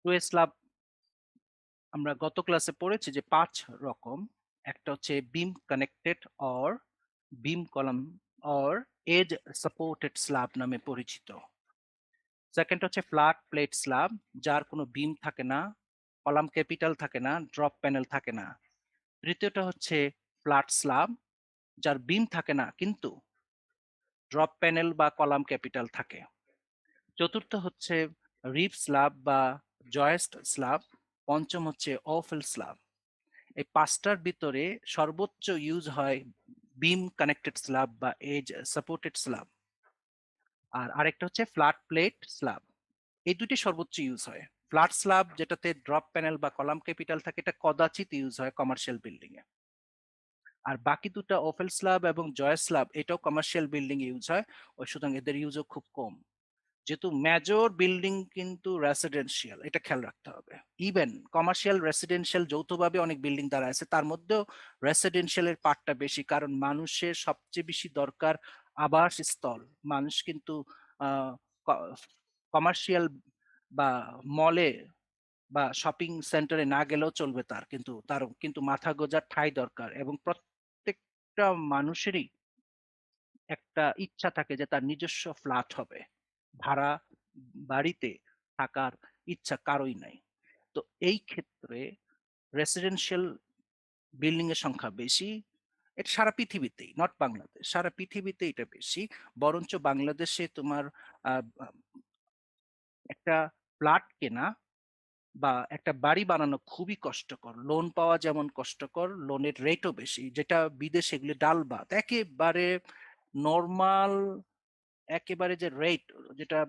টুয়ে স্ল্যাব আমরা গত ক্লাসে পড়েছি যে ৫ রকম। একটা হচ্ছে beam connected or beam column or edge supported slab নামে পরিচিত। সেকেন্ড হচ্ছে ফ্ল্যাট প্লেট স্ল্যাব, যার কোনো বিম থাকে না, কলাম ক্যাপিটাল থাকে না, ড্রপ প্যানেল থাকে না। তৃতীয়টা হচ্ছে ফ্ল্যাট স্ল্যাব, যার বিম থাকে না কিন্তু ড্রপ প্যানেল বা কলাম ক্যাপিটাল থাকে। চতুর্থ হচ্ছে রিব স্ল্যাব বা জয়েস্ট স্ল্যাব। পঞ্চম হচ্ছে অফেল স্ল্যাব। এই পাঁচটার ভিতরে সর্বোচ্চ ইউজ হয় বিম কানেক্টেড স্ল্যাব বা এজ সাপোর্টেড স্ল্যাব। আর আরেকটা হচ্ছে ফ্ল্যাট প্লেট স্ল্যাব। এই দুটি সর্বোচ্চ ইউজ হয়। ফ্ল্যাট স্ল্যাব যেটাতে ড্রপ প্যানেল বা কলাম ক্যাপিটাল থাকে, এটা কদাচিৎ ইউজ হয় কমার্শিয়াল বিল্ডিং এ। আর বাকি দুটা ওফেল স্ল্যাব এবং জয় স্ল্যাব এটাও কমার্শিয়াল বিল্ডিং ইউজ হয়, ওই সুতরাং এদের ইউজও খুব কম। যেহেতু মেজর বিল্ডিং কিন্তু রেসিডেন্সিয়াল, এটা খেয়াল রাখতে হবে। ইভেন কমার্শিয়াল রেসিডেন্সিয়াল যৌথভাবে অনেক বিল্ডিং দ্বারা আছে, তার মধ্যেও রেসিডেন্সিয়ালের পার্টটা বেশি, কারণ মানুষের সবচেয়ে বেশি দরকার আবাসস্থল। মানুষ কিন্তু কমার্শিয়াল বা মলে বা শপিং সেন্টারে না গেলেও চলবে, তার কিন্তু মাথা গোঁজার ঠাঁই দরকার। এবং প্রত্যেকটা মানুষেরই একটা ইচ্ছা থাকে যে তার নিজস্ব ফ্ল্যাট হবে, ভাড়া বাড়িতে থাকার ইচ্ছা কারোই নাই। তো এই ক্ষেত্রে রেসিডেন্সিয়াল বিল্ডিং এর সংখ্যা বেশি। এটা সারা পৃথিবীতেই, নট বাংলাদেশ, সারা পৃথিবীতে এটা বেশি। বরঞ্চ বাংলাদেশে তোমার আহ, একটা ফ্ল্যাট কেনা বা একটা বাড়ি বানানো খুবই কষ্টকর। লোন পাওয়া যেমন কষ্টকর, লোনের রেটও বেশি, যেটা বিদেশে এগুলি ডাল ভাত একেবারে নর্মাল। একেবারে যে রেট, যেটা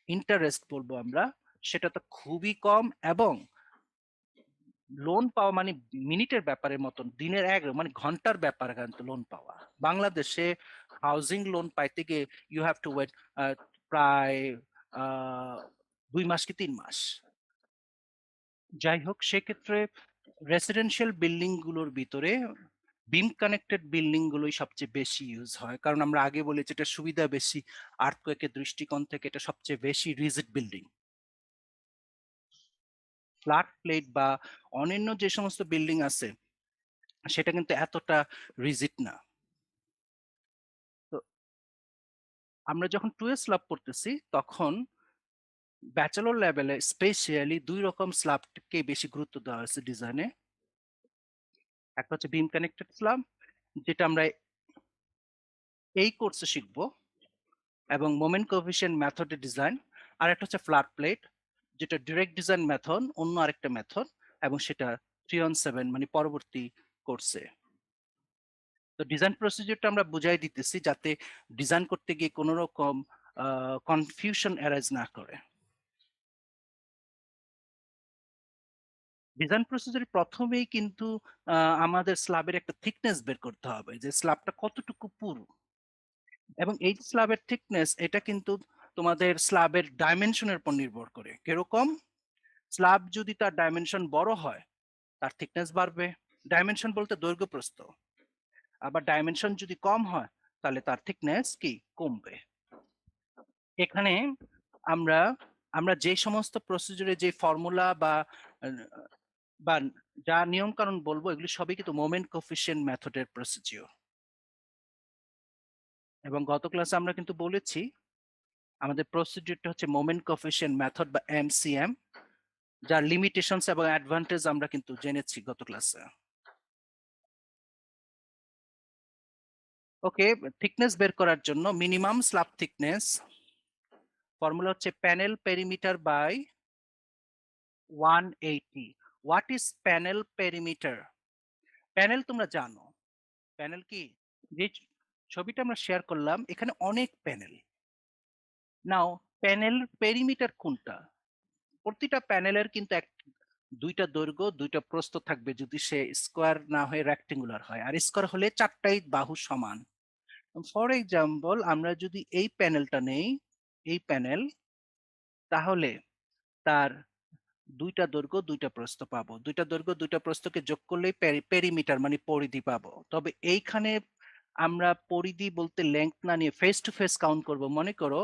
ইন্টারেস্ট বলবো আমরা, সেটা তো খুবই কম। এবং লোন পাওয়া মানে মিনিটের ব্যাপারের মতন, দিনের এক মানে ঘন্টার ব্যাপার কিন্তু লোন পাওয়া। বাংলাদেশে হাউজিং লোন পাইতে গিয়ে ইউ হ্যাভ টু ওয়েট প্রায় 2 মাস কি 3 মাস। যাই হোক, সেক্ষেত্রে রেসিডেন্সিয়াল বিল্ডিং গুলোর ভিতরে বিম কানেক্টেড বিল্ডিং গুলোই সবচেয়ে বেশি ইউজ হয়, কারণ আমরা আগে বলেছি এটা সুবিধা বেশি। আর্থকোয়েকের দৃষ্টিকোণ থেকে এটা সবচেয়ে বেশি রিজিড বিল্ডিং। ফ্ল্যাট প্লেট বা অন্যান্য যে সমস্ত বিল্ডিং আছে সেটা কিন্তু এতটা রিজিড না। তো আমরা যখন টুয়ে স্ল্যাব পড়তেছি তখন ব্যাচেলর লেভেলে স্পেশালি 2 রকম স্ল্যাবকে বেশি গুরুত্ব দেওয়া হয়েছে ডিজাইনে। একটা হচ্ছে বিম কানেক্টেড স্ল্যাব, যেটা আমরা এই কোর্সে শিখবো, এবং মোমেন্ট কোএফিসিয়েন্ট মেথডে ডিজাইন। আর একটা হচ্ছে ফ্ল্যাট প্লেট, যেটা ডিরেক্ট ডিজাইন মেথড, অন্য আরেকটা মেথড, এবং সেটা 3 on 7 মানে পরবর্তী কোর্সে। তো ডিজাইন প্রসিডিউরটা আমরা বুঝাই দিতেছি যাতে ডিজাইন করতে গিয়ে কোনো রকম কনফিউশন অ্যারাইজ না করে। ডিজাইন প্রসিডিউর প্রথমেই কিন্তু আমাদের স্ল্যাবের একটা থিকনেস বের করতে হবে, যে স্ল্যাবটা কতটুকু পুরু। এবং এই স্ল্যাবের থিকনেস এটা কিন্তু তোমাদের স্ল্যাবের ডাইমেনশনের উপর নির্ভর করে। কিরকম? স্ল্যাব যদি তার ডাইমেনশন বড় হয়, তার থিকনেস বাড়বে। ডাইমেনশন বলতে দৈর্ঘ্য প্রস্থ। আবার ডাইমেনশন যদি কম হয়, তাহলে তার থিকনেস কি কমবে। এখানে আমরা আমরা যে সমস্ত প্রসিডিউরে যে ফর্মুলা বা যা নিয়ম কানুন বলবো, এগুলি সবই কিন্তু মোমেন্ট কোফিশিয়েন্ট মেথডের প্রসিডিউর। এবং গত ক্লাসে আমরা কিন্তু বলেছি আমাদের প্রসিডিউরটা হচ্ছে মোমেন্ট কোফিশিয়েন্ট মেথড বা এমসিএম, যার লিমিটেশনস এবং অ্যাডভান্টেজ আমরা কিন্তু জেনেছি গত ক্লাসে। ওকে, থিকনেস বের করার জন্য মিনিমাম স্ল্যাব থিকনেস ফর্মুলা হচ্ছে panel perimeter by 180। What is panel perimeter? Panel তোমরা জানো, প্যানেল কি? যে ছবিটা আমরা শেয়ার করলাম, এখানে অনেক প্যানেল। নাও প্যানেল পেরিমিটার কোনটা? প্রতিটা প্যানেলের কিন্তু দুইটা দৈর্ঘ্য দুইটা প্রস্থ থাকবে, যদি সে স্কোয়ার না হয়ে রেক্টেঙ্গুলার হয়। আর স্কোয়ার হলে চারটাই বাহু সমান। ফর এক্সাম্পল, আমরা যদি এই প্যানেলটা নেই, এই প্যানেল, তাহলে তার দুইটা দৈর্ঘ্য দুইটা প্রস্থ পাবো। দুইটা দৈর্ঘ্য দুইটা প্রস্থকে যোগ করলেই পেরিমিটার মানে পরিধি পাবো। তবে এইখানে আমরা পরিধি বলতে লেংথ না নিয়ে ফেস টু ফেস কাউন্ট করব। মনে করো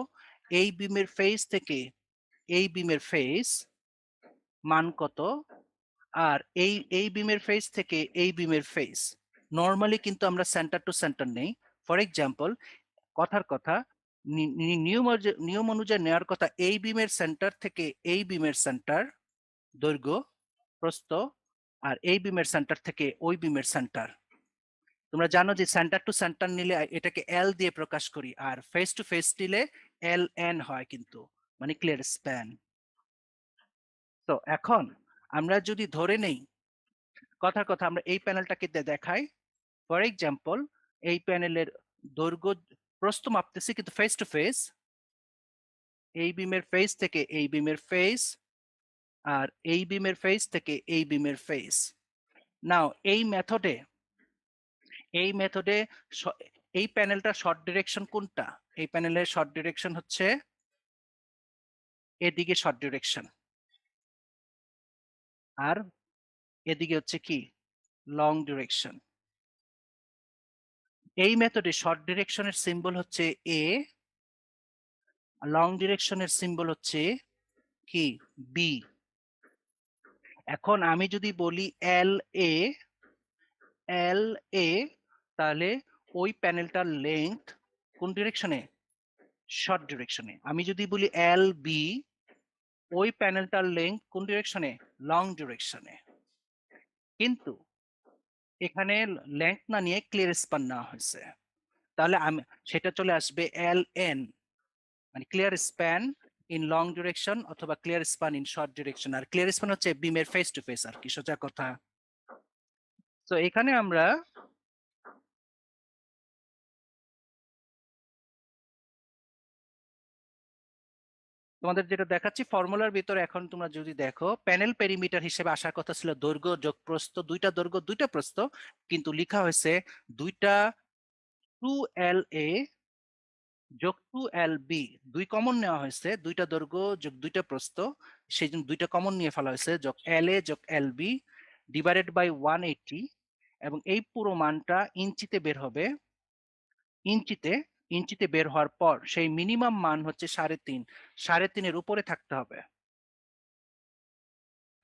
এই বিমের ফেস থেকে এই বিমের ফেস মান কত, আর এই বিমের ফেস থেকে এই বিমের ফেস নরমালি কিন্তু আমরা সেন্টার টু সেন্টার নেই। ফর এক্সাম্পল, কথার কথা, নিয়ম অনুযায়ী নেওয়ার কথা এই বিমের সেন্টার থেকে এই বিমের সেন্টার দৈর্ঘ্য প্রস্থ, আর এই বিমের সেন্টার থেকে ওই বিমের সেন্টার। তোমরা জানো যে সেন্টার টু সেন্টার নিলে এটাকে এল দিয়ে প্রকাশ করি, আর ফেস টু ফেস নিলে এল এন হয়, কিন্তু মানে ক্লিয়ার স্প্যান। তো এখন আমরা যদি ধরে নেই, কথার কথা আমরা এই প্যানেলটাকে দেখাই, ফর এক্সাম্পল এই প্যানেলের দৈর্ঘ্য প্রস্থ মাপতেছি কিন্তু ফেস টু ফেস, এই বিমের ফেস থেকে এই বিমের ফেস, আর এই বিমের ফেস থেকে এই বিমের ফেস। নাও এই মেথডে এই প্যানেলটা শর্ট ডিরেকশন কোনটা? এই প্যানেলের শর্ট ডিরেকশন হচ্ছে এদিকে শর্ট ডিরেকশন, আর এদিকে হচ্ছে কি লং ডিরেকশন। এই মেথডে শর্ট ডিরেকশনের সিম্বল হচ্ছে এ, লং ডিরেকশনের সিম্বল হচ্ছে কি বি। এখন আমি যদি বলি এল এ, এল এ, তাহলে ওই প্যানেলটার লেংথ কোন ডিরেকশনে? শর্ট ডিরেকশনে। আমি যদি বলি এল বি, ওই প্যানেলটার লেংথ কোন ডিরেকশনে? লং ডিরেকশনে। কিন্তু এখানে লেংথ না নিয়ে ক্লিয়ার স্প্যান নেওয়া হয়েছে, তাহলে আমি সেটা চলে আসবে এল এন, মানে clear span in long direction অথবা clear span in short direction. আর ক্লিয়ার স্প্যান হচ্ছে বিমের ফেস টু ফেস, আর কি সোজা কথা। তো এখানে আমরা তোমাদের যেটা দেখাচ্ছি ফর্মুলার ভিতরে, এখন তোমরা যদি দেখো প্যানেল পেরিমিটার হিসেবে আসার কথা ছিল দৈর্ঘ্য যোগ প্রস্থ, দুইটা দৈর্ঘ্য দুইটা প্রস্থ, কিন্তু লেখা হয়েছে দুইটা 2LA যোগ 2LB, দুই কমন নেওয়া হয়েছে, দুইটা দৈর্ঘ্য যোগ দুইটা প্রস্থ, সেই জন্য দুইটা কমন নিয়ে ফেলা হয়েছে, যোগ LA যোগ LB ডিভাইডেড বাই 180, এবং এই পুরো মানটা ইঞ্চিতে বের হবে। ইঞ্চিতে ইঞ্চিতে বের হওয়ার পর সেই মিনিমাম মান হচ্ছে 3.5, 3.5-এর উপরে থাকতে হবে।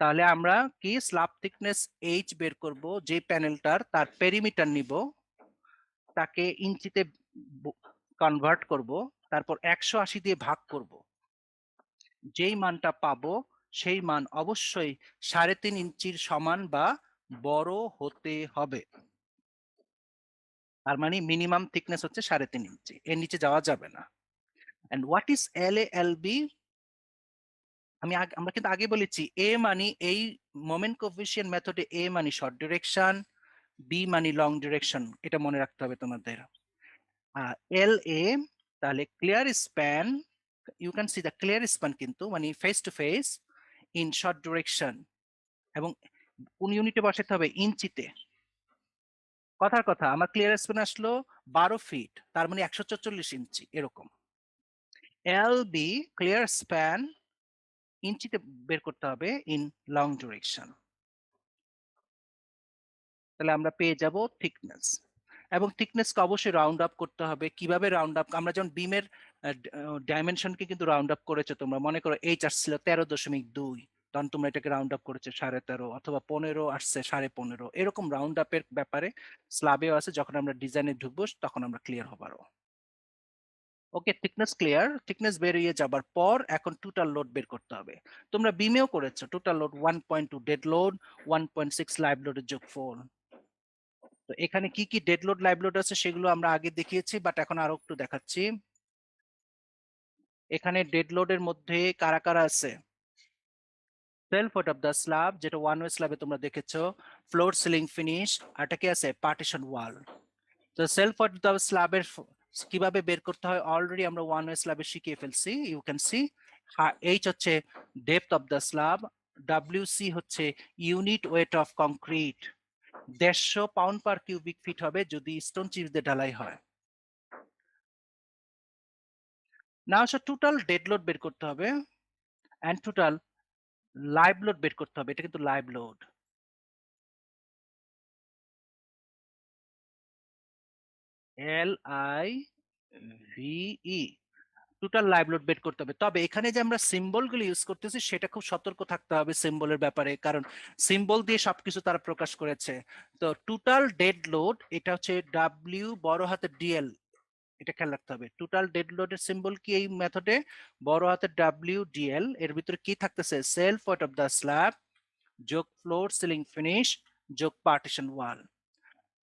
তাহলে আমরা কি স্ল্যাব থিকনেস এইচ বের করব, যে প্যানেলটার তার পেরিমিটার নিব, তাকে ইঞ্চিতে কনভার্ট করব, তারপর 180 দিয়ে ভাগ করব, যেই মানটা পাবো সেই মান অবশ্যই 3.5 ইঞ্চির সমান বা বড় হতে হবে। তার মানে মিনিমাম থিকনেস হচ্ছে 3.5 ইঞ্চি, এর নিচে যাওয়া যাবে না। And what is LA/LB? আমরা কিন্তু আগে বলেছি এ মানে এই মোমেন্ট কোএফিসিয়েন্ট মেথডে এ মানে শর্ট ডিরেকশন, বি মানে লং ডিরেকশন, এটা মনে রাখতে হবে তোমাদের। এল এ, তাহলে clear span, you can see the clear span কিন্তু মানে face to face in short direction, এবং কোন ইউনিটে বসাতে হবে? ইঞ্চিতে। কথার কথা আমার ক্লিয়ার স্প্যান আসলো 12 ফিট, তার মানে 144 ইঞ্চি এরকম। এল বি ক্লিয়ার স্প্যান ইঞ্চিতে বের করতে হবে ইন লং ডিরেকশন। তাহলে আমরা পেয়ে যাব থিকনেস, এবং থিকনেসকে অবশ্যই রাউন্ড আপ করতে হবে। কিভাবে রাউন্ড আপ? আমরা যেমন বিমের ডাইমেনশনকে কিন্তু রাউন্ড আপ করেছো, তোমরা মনে করো এইচ আসছিল 13.2, তখন তোমরা এটাকে রাউন্ড আপ করেছো 13.5, অথবা 15 আসছে 15.5, এরকম রাউন্ড আপের ব্যাপারে স্ল্যাবেও আছে। যখন আমরা ডিজাইনে ঢুকবো তখন আমরা ক্লিয়ার হবারও। ওকে, থিকনেস ক্লিয়ার। থিকনেস বেরিয়ে যাবার পর এখন টোটাল লোড বের করতে হবে। তোমরা বিমেও করেছো, total load 1.2 dead load, 1.6 live লোডের যোগফল। তো এখানে কি কি ডেড লোড লাইভ লোড আছে সেগুলো আমরা আগে দেখিয়েছি, বাট এখন আরো একটু দেখাচ্ছি। এখানে ডেড লোডের মধ্যে কারা কারা আছে? Self weight of the slab, যেটা ওয়ান ওয়ে স্ল্যাবে তোমরা দেখেছো, ফ্লোর সিলিং ফিনিশ, আর এটা কি আছে? পার্টিশন ওয়াল। তো সেলফ ওয়েট অফ দ্য স্ল্যাবের কিভাবে বের করতে হয় অলরেডি আমরা ওয়ান ওয়ে স্ল্যাবে শিখিয়ে ফেলছি, ইউ ক্যান সি। এইচ হচ্ছে depth of the slab, WC হচ্ছে unit weight of concrete, 150 pound per cubic feet হবে যদি স্টোন চিপ দিয়ে ঢালাই হয়। না আসলে টোটাল ডেড লোড বের করতে হবে, এন্ড টোটাল লাইভ লোড বের করতে হবে। এটা কিন্তু live load, LIVE। Total live load বের করতে হবে। তবে এখানে যে আমরা সিম্বল গুলো ইউজ করতেছি সেটা খুব সতর্ক থাকতে হবে সিম্বলের ব্যাপারে, কারণ সিম্বল দিয়ে সবকিছু তারা প্রকাশ করেছে। তো টোটাল ডেড লোড এটা হচ্ছে ডাব্লিউ বড় হাতের ডিএল, এটা খেয়াল রাখতে হবে। টোটাল ডেড লোডের সিম্বল কি এই মেথডে? বড় হাতের ডাব্লিউ ডিএল, এর ভিতরে কি থাকতেছে? Self weight of the slab যোগ ফ্লোর সিলিং ফিনিশ যোগ পার্টিশন ওয়াল।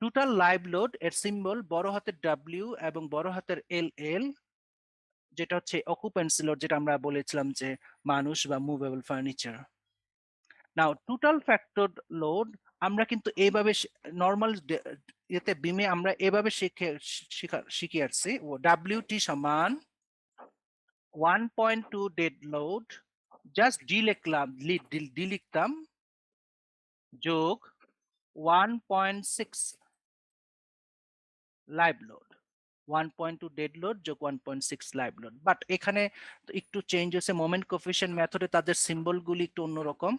টোটাল লাইভ লোড এর সিম্বল বড় হাতের ডাব্লিউ এবং বড় হাতের এল এল, যেটা হচ্ছে অকুপেন্সি লোড, যেটা আমরা বলেছিলাম যে মানুষ বা মুভেবল ফার্নিচার। নাও টোটাল ফ্যাক্টর লোড আমরা কিন্তু এইভাবে নর্মাল এতে বিমে আমরা এভাবে শিখে আসছি। ও ডাব্লিউটি সমান 1.2 ডেড লোড, জাস্ট ডি লিখলাম, ডি লিখতাম, যোগ 1.6 লাইভ লোড। 1.2 ডেড লোড যোগ 1.6 লাইভ লোড। বাট এখানে একটু চেঞ্জ হয়েছে, মোমেন্ট কোফিশিয়েন্ট মেথডে তাদের সিম্বল গুলি একটু অন্যরকম।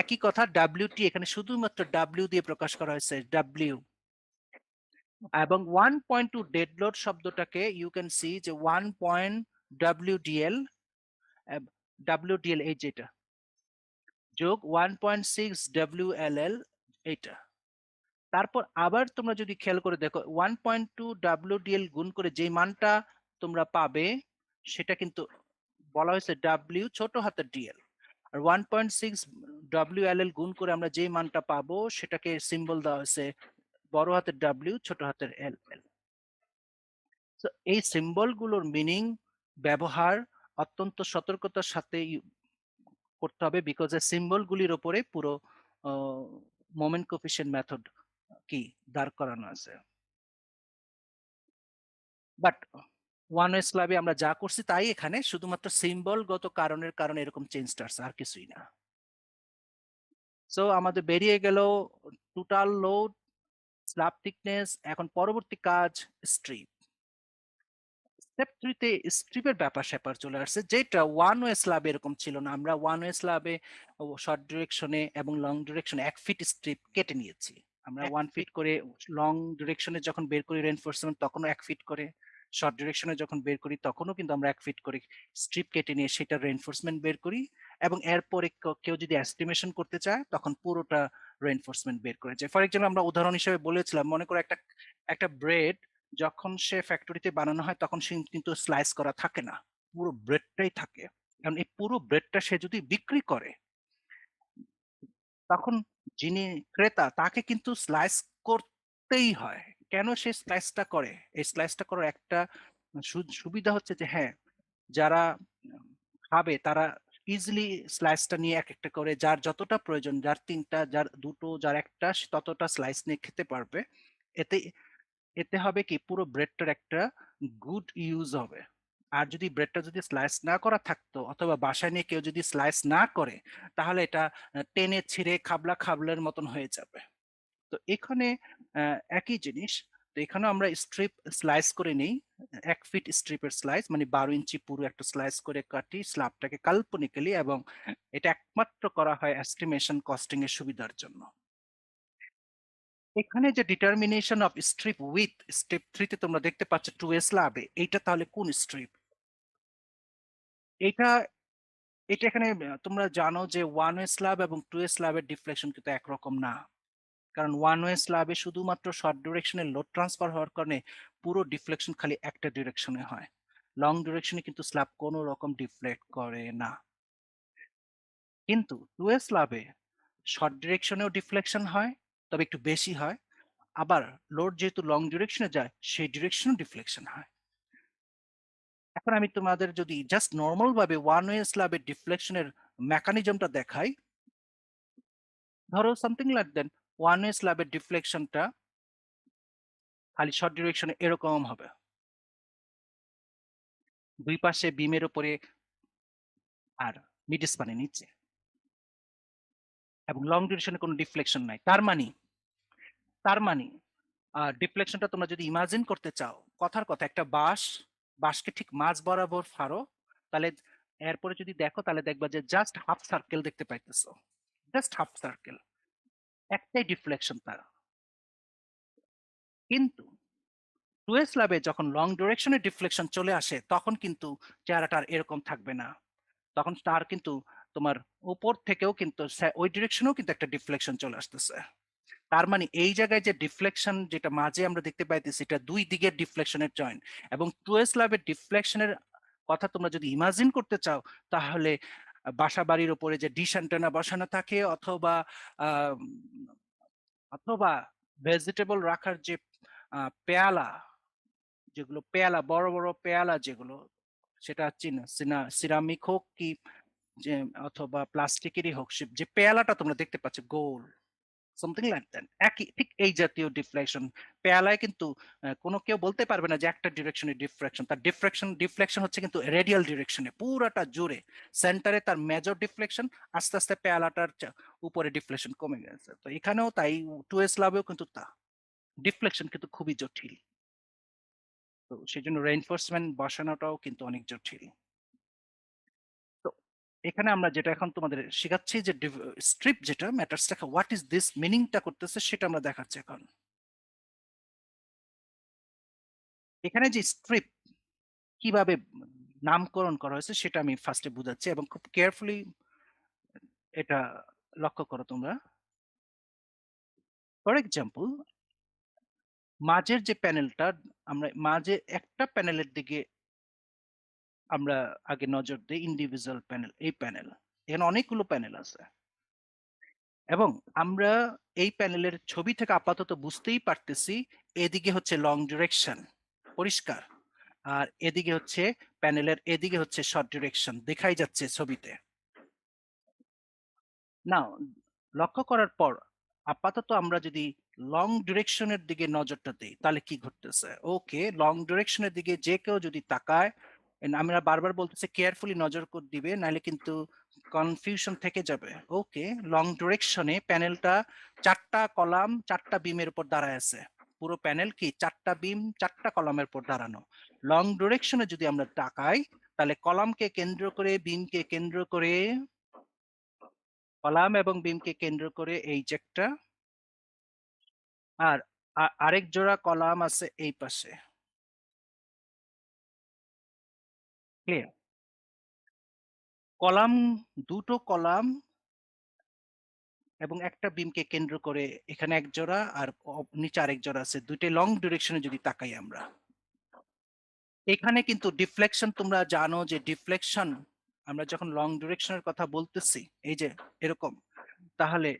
একই কথা, ডাব্লিউটি এখানে শুধুমাত্র ডাব্লিউ দিয়ে প্রকাশ করা হয়েছে, ডাব্লিউ। এবং 1.2 ডেড লোড শব্দটাকে ইউ ক্যান সি যে 1. ডাব্লিউডিএল, ডাব্লিউডিএল এই যেটা, যোগ 1.6 ডাব্লিউএলএল এইটা। তারপর আবার তোমরা যদি খেয়াল করে দেখো 1.2 ডাব্লিউডিএল গুণ করে যে মানটা তোমরা পাবে সেটা কিন্তু বলা হয়েছে ডাব্লিউ ছোট হাতের ডিএল, আর 1.6 ডাব্লিউএলএল গুণ করে আমরা যে মানটা পাবো সেটাকে সিম্বল দেওয়া হয়েছে বড় হাতের ডাব্লিউ ছোট হাতের এল এল। তো এই সিম্বল গুলোর মিনিং ব্যবহার অত্যন্ত সতর্কতার সাথে করতে হবে, বিকজ এই সিম্বল গুলির উপরে পুরো মোমেন্ট কোফিশিয়েন্ট মেথড কি দাঁড় করানো আছে। বাট ওয়ান ওয়ে স্ল্যাবে আমরা যা করছি তাই এখানে শুধুমাত্র সিম্বলগত কারণের কারণে এরকম চেঞ্জটা আসছে, আর কিছুই না। সো আমাদের বেরিয়ে গেল টোটাল লোড, স্ল্যাব থিকনেস। এখন পরবর্তী কাজ স্ট্রিপ। স্টেপ 3 তে স্ট্রিপের ব্যাপার স্যাপার চলে আসছে, যেটা ওয়ান ওয়ে স্ল্যাব এরকম ছিল না। আমরা ওয়ান ওয়ে স্ল্যাবে শর্ট ডিরেকশনে এবং লং ডিরেকশনে 1 ফিট স্ট্রিপ কেটে নিয়েছি। আমরা 1 ফিট করে লং ডিরেকশনে যখন বের করি রেইনফোর্সমেন্ট তখনও 1 ফিট করে, শর্ট ডিরেকশনে যখন বের করি তখনও কিন্তু আমরা 1 ফিট করে স্ট্রিপ কেটে নিয়ে সেটা রেইনফোর্সমেন্ট বের করি। এবং এরপরে কেউ যদি এস্টিমেশন করতে চায় তখন পুরোটা রেইনফোর্সমেন্ট বের করে যায়। ফর এক্সাম্পল আমরা উদাহরণ হিসেবে বলেছিলাম, মনে করো একটা একটা ব্রেড যখন সে ফ্যাক্টরিতে বানানো হয় তখন সে কিন্তু স্লাইস করা থাকে না, পুরো ব্রেডটাই থাকে। কারণ এই পুরো ব্রেডটা সে যদি বিক্রি করে তখন যিনি ক্রেতা তাকে কিন্তু স্লাইস করতেই হয়। কেন সে স্লাইসটা করে? এই স্লাইসটা করার একটা সুবিধা হচ্ছে যে হ্যাঁ, যারা খাবে তারা ইজিলি স্লাইসটা নিয়ে এক একটা করে, যার যতটা প্রয়োজন, যার 3টা, যার 2টো, যার একটা, ততটা স্লাইস নিয়ে খেতে পারবে। এতে এতে হবে কি পুরো ব্রেডটার একটা গুড ইউজ হবে। আর যদি ব্রেডটা যদি স্লাইস না করা থাকতো অথবা বাসায় নিয়ে কেউ যদি স্লাইস না করে তাহলে এটা টেনে ছিঁড়ে খাবলা খাবলের মতন হয়ে যাবে। তো এখানে একই জিনিস। তো এখানে আমরা স্ট্রিপ স্লাইস করে নেই, 1 ফিট স্ট্রিপের স্লাইস মানে 12 ইঞ্চি পুরো একটা স্লাইস করে কাটি স্ল্যাবটাকে কাল্পনিক্যালি, এবং এটা একমাত্র করা হয় এস্টিমেশন কস্টিং এর সুবিধার জন্য। এখানে যে determination of strip with, step 3 তে তোমরা দেখতে পাচ্ছ 2 স্ল্যাবে, এইটা তাহলে কোন স্ট্রিপ? এটা এটা এখানে তোমরা জানো যে 1 ওয়ে স্ল্যাব এবং 2 স্ল্যাবের ডিফ্লেকশন কিন্তু একরকম না। কারণ 1 ওয়ে স্ল্যাবে শুধুমাত্র শর্ট ডিরেকশনে লোড ট্রান্সফার হওয়ার কারণে পুরো ডিফ্লেকশন খালি একটা ডিরেকশনে হয়। লং ডিরেকশনে কিন্তু স্ল্যাব কোনো রকম ডিফ্লেক্ট করে না। কিন্তু 2 স্ল্যাবে শর্ট ডিরেকশনেও ডিফ্লেকশন হয়, তবে একটু বেশি হয়। আবার লোড যেহেতু লং ডিরেকশনে যায় সেই ডিরেকশনও ডিফ্লেকশন হয়। এখন আমি তোমাদের যদি জাস্ট নর্মাল ভাবে ওয়ান ওয়ে স্ল্যাবের ডিফ্লেকশনের মেকানিজমটা দেখাই, ধরো সামথিং লাইক দেন ওয়ান ওয়ে স্ল্যাবের ডিফ্লেকশনটা খালি শর্ট ডিরেকশনে এরকম হবে, দুই পাশে বিমের উপরে আর মিড স্প্যানের নিচে, এবং লং ডিরেকশনে কোনো ডিফ্লেকশন নাই। তার মানে ডিফ্লেকশনটা তোমরা যদি ইমাজিন করতে চাও, কথার কথা একটা বাঁশকে ঠিক মাঝ বরাবর ফাড়ো, তাহলে এরপরে যদি দেখো তাহলে দেখবা যে জাস্ট হাফ সার্কেল দেখতে পাইতেছো, জাস্ট হাফ সার্কেল, একটাই ডিফ্লেকশন তার। কিন্তু 2 স্ল্যাবে যখন লং ডিউরেকশনের ডিফ্লেকশন চলে আসে তখন কিন্তু চেহারাটা আর এরকম থাকবে না। তখন তার কিন্তু তোমার উপর থেকেও কিন্তু ওই ডিরেকশনেও কিন্তু একটা ডিফ্লেকশন চলে আসতেছে। তার মানে এই জায়গায় যে ডিফ্লেকশন যেটা মাঝে আমরা দেখতে পাইতেছি এটা দুই দিকের ডিফ্লেকশনের জয়েন্ট, এবং 2 স্ল্যাবের ডিফ্লেকশনের কথা তোমরা যদি ইমাজিন করতে চাও তাহলে বাসা বাড়ির উপরে যে ডিশ অ্যান্টেনা বসানো থাকে অথবা আহ, অথবা ভেজিটেবল রাখার যে পেয়ালা, যেগুলো পেয়ালা বড় বড় পেয়ালা যেগুলো, সেটা সিরামিক হোক কি যে অথবা প্লাস্টিকেরই হোক, যে পেয়ালাটা তোমরা দেখতে পাচ্ছ গোল, সামথিং লাইক দ্যাট, একই ঠিক এই জাতীয় ডিফ্লেকশন। পেয়ালায় কিন্তু কোনো কেউ বলতে পারবে না যে একটা ডিরেকশনে ডিফ্লেকশন, তার ডিফ্লেকশন হচ্ছে কিন্তু রেডিয়াল ডিরেকশনে পুরাটা জুড়ে, সেন্টারে তার মেজর ডিফ্লেকশন, আস্তে আস্তে পেয়ালাটার উপরে ডিফ্লেকশন কমে গেছে। তো এখানেও তাই, 2s লাভেও কিন্তু তা ডিফ্লেকশন কিন্তু খুবই জটিল। তো সেই জন্য রেইনফোর্সমেন্ট বসানোটাও কিন্তু অনেক জটিল। তো এখানে আমরা যেটা এখন তোমাদের শেখাচ্ছি যে স্ট্রিপ যেটা ম্যাটার্সটাকে হোয়াট ইজ দিস মিনিংটা করতেছে সেটা আমরা দেখাচ্ছি এখন। এখানে যে স্ট্রিপ কিভাবে নামকরণ করা হয়েছে সেটা আমি ফার্স্টে বুঝাচ্ছি, এবং খুব কেয়ারফুলি এটা লক্ষ্য করো তোমরা। ফর এক্সাম্পল, মাঝের যে প্যানেলটা, আমরা মাঝে একটা প্যানেলের দিকে আমরা আগে নজর দিই, ইন্ডিভিজুয়াল প্যানেল, এই প্যানেল, এখানে অনেকগুলো প্যানেল আছে, এবং আমরা এই প্যানেলের ছবি থেকে আপাতত বুঝতেই পারতেছি এদিকে হচ্ছে লং ডিরেকশন পরিষ্কার, আর এদিকে হচ্ছে প্যানেলের এদিকে হচ্ছে শর্ট ডিরেকশন দেখাই যাচ্ছে ছবিতে। না, লক্ষ্য করার পর আপাতত আমরা যদি লং ডিরেকশনের দিকে নজরটা দিই তাহলে কি ঘটতেছে, ওকে লং ডিরেকশনের দিকে যে কেউ যদি তাকায়, আমরা বারবার বলতেছি কেয়ারফুলি নজর দিবে নাহলে কিন্তু কনফিউশন থেকে যাবে। ওকে, লং ডিরেকশনে প্যানেলটা চারটা কলাম চারটা বিমের উপর দাঁড়ায় আছে, পুরো প্যানেল কি চারটা বিম চারটা কলামের উপর দাঁড়ানো। লং ডিরেকশনে যদি আমরা তাকাই তাহলে কলামকে কেন্দ্র করে বিমকে কেন্দ্র করে, কলাম এবং বিমকে কেন্দ্র করে এই যে একটা, আর আরেক জোড়া কলাম আছে এই পাশে। ক্লিয়ার? কলাম, দুটো কলাম এবং একটা বিমকে কেন্দ্র করে এখানে এক জোড়া, আর নিচে আরেক জোড়া আছে, দুইটাই লং ডিরেকশনে যদি তাকাই আমরা। এখানে কিন্তু ডিফ্লেকশন তোমরা জানো যে ডিফ্লেকশন আমরা যখন লং ডিরেকশনের কথা বলতেছি এই যে এরকম, তাহলে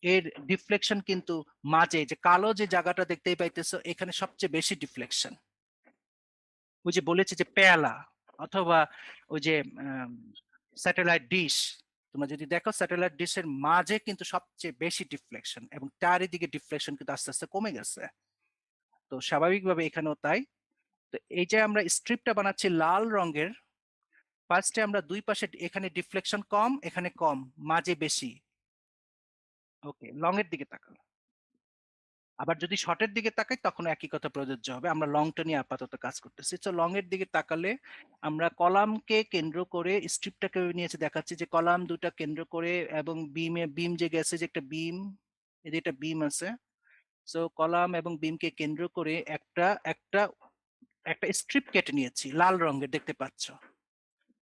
এর ডিফ্লেকশন কিন্তু মাঝে যে কালো যে জায়গাটা দেখতেই পাইতেছো এখানে সবচেয়ে বেশি ডিফ্লেকশন। ওই যে বলেছি যে পেয়ালা অথবা ওই যে স্যাটেলাইট ডিশ, তোমরা যদি দেখো স্যাটেলাইট ডিশের মাঝে কিন্তু সবচেয়ে বেশি ডিফ্লেকশন, এবং চারিদিকে ডিফ্লেকশন কিন্তু আস্তে আস্তে কমে গেছে। তো স্বাভাবিকভাবে এখানেও তাই। তো এই যে আমরা স্ট্রিপটা বানাচ্ছি লাল রঙের, ফার্স্টে আমরা দুই পাশে এখানে ডিফ্লেকশন কম এখানে কম, মাঝে বেশি। ওকে, লং এর দিকে তাকাও। আবার যদি শর্টের দিকে তাকাই তখন একই কথা প্রযোজ্য হবে, আমরা লংটা নিয়ে আপাতত কাজ করতেছি। তো লং এর দিকে তাকালে আমরা কলামকে কেন্দ্র করে স্ট্রিপটাকে নিয়েছে দেখাচ্ছি যে কলাম দুটা কেন্দ্র করে, এবং বিম যে গেছে যে একটা বিম, এই যে একটা বিম আছে, সো কলাম এবং বিমকে কেন্দ্র করে একটা একটা একটা স্ট্রিপ কেটে নিয়েছি লাল রঙের, দেখতে পাচ্ছ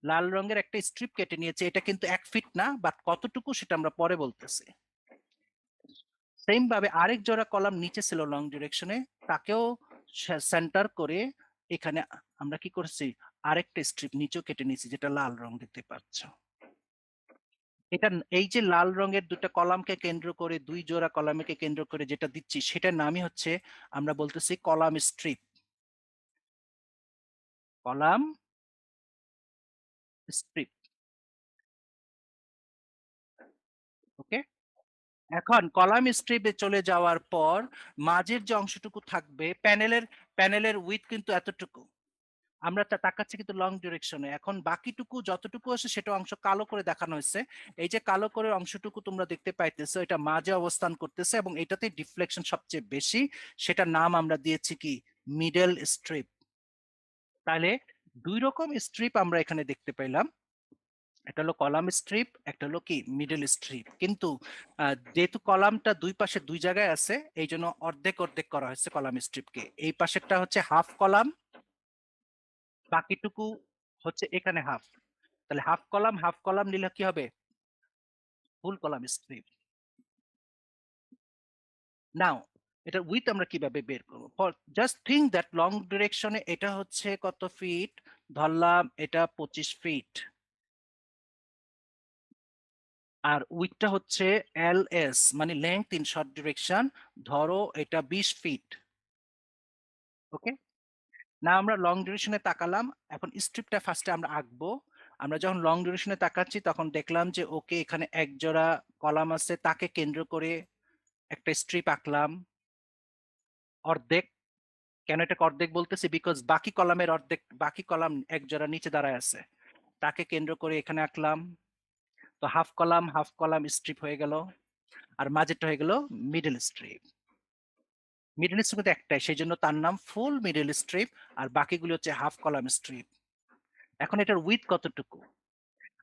লাল রঙের একটা স্ট্রিপ কেটে নিয়েছি। এটা কিন্তু 1 ফিট না, বাট কতটুকু সেটা আমরা পরে বলতেছি। সেম ভাবে আরেক জোড়া কলাম নিচে ছিল লং ডিরেকশনে, তাকেও সেন্টার করে এখানে আমরা কি করছি আরেকটা স্ট্রিপ নিচেও কেটে নিয়েছি যেটা লাল রং দেখতে পাচ্ছ। এটা এই যে লাল রঙের দুটা কলামকে কেন্দ্র করে দুই জোড়া কলামকে কেন্দ্র করে যেটা দিচ্ছি সেটার নামই হচ্ছে, আমরা বলতেছি কলাম স্ট্রিপ, কলাম স্ট্রিপ। ওকে, এখন কলাম স্ট্রিপে চলে যাওয়ার পর মাঝের যে অংশটুকু থাকবে প্যানেলের উইথ কিন্তু এতটুকু, আমরা তাকাচ্ছি কিন্তু লং ডিরেকশনে। এখন বাকিটুকু যতটুকু আছে সেটা অংশ কালো করে দেখানো হয়েছে। এই যে কালো করে অংশটুকু তোমরা দেখতে পাইতেছো এটা মাঝে অবস্থান করতেছে এবং এটাতে ডিফ্লেকশন সবচেয়ে বেশি, সেটার নাম আমরা দিয়েছি কি মিডল স্ট্রিপ। তাহলে দুই রকম স্ট্রিপ আমরা এখানে দেখতে পেলাম। একটা হলো কলাম স্ট্রিপ, একটা হলো কি মিডল স্ট্রিপ। কিন্তু যেহেতু কলামটা দুই পাশে দুই জায়গায় আছে, এই জন্য অর্ধেক অর্ধেক করা হয়েছে কলাম স্ট্রিপকে। এই পাশেরটা হচ্ছে হাফ কলাম, বাকিটুকু হচ্ছে এখানে হাফ। তাহলে হাফ কলাম নিলে কি হবে? ফুল কলাম স্ট্রিপ। নাও এটা উইথ আমরা কিভাবে বের করবো? For just think that long ডিরেকশনে এটা হচ্ছে কত ফিট, ধরলাম এটা 25 ফিট, আর উইথটা হচ্ছে LS মানে লেংথ ইন শর্ট ডিরেকশন, ধরো এটা 20 ফিট। ওকে, না আমরা লং ডিউরেশনে তাকালাম, এখন স্ট্রিপটা ফার্স্টে আমরা আঁকবো। আমরা যখন লং ডিউরেশনে তাকাচ্ছি তখন দেখলাম যে ওকে এখানে এক জোড়া কলাম আছে, তাকে কেন্দ্র করে একটা স্ট্রিপ আঁকলাম অর্ধেক। কেন এটাকে অর্ধেক বলতেছি? বিকজ বাকি কলামের অর্ধেক, বাকি কলাম এক জোড়া নিচে দাঁড়ায় আছে, তাকে কেন্দ্র করে এখানে আঁকলাম। তো হাফ কলাম স্ট্রিপ হয়ে গেল, আর মাঝেরটা হয়ে গেল মিডল স্ট্রিপ। মিডল স্ট্রিপ কিন্তু একটাই, সেই জন্য তার নাম ফুল মিডল স্ট্রিপ, আর বাকিগুলো হচ্ছে হাফ কলাম স্ট্রিপ। এখন এটার উইথ কতটুকু?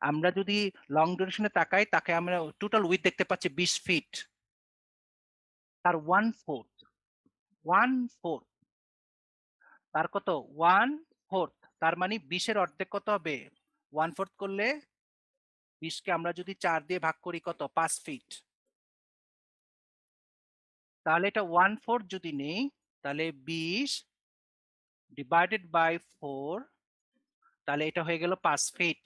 আমরা যদি লং ডিউরেশনে তাকাই, তাকে আমরা টোটাল উইথ দেখতে পাচ্ছি 20 ফিট, তার ওয়ান ফোর্থ, তার কত? 1/4। তার মানে 20-এর অর্ধেক কত হবে? 1/4 করলে 20-কে আমরা যদি 4 দিয়ে ভাগ করি কত? 5 ফিট। তাহলে এটা 1/4 যদি নেই, তাহলে 20 ডিভাইডেড বাই 4, তাহলে এটা হয়ে গেল 5 ফিট।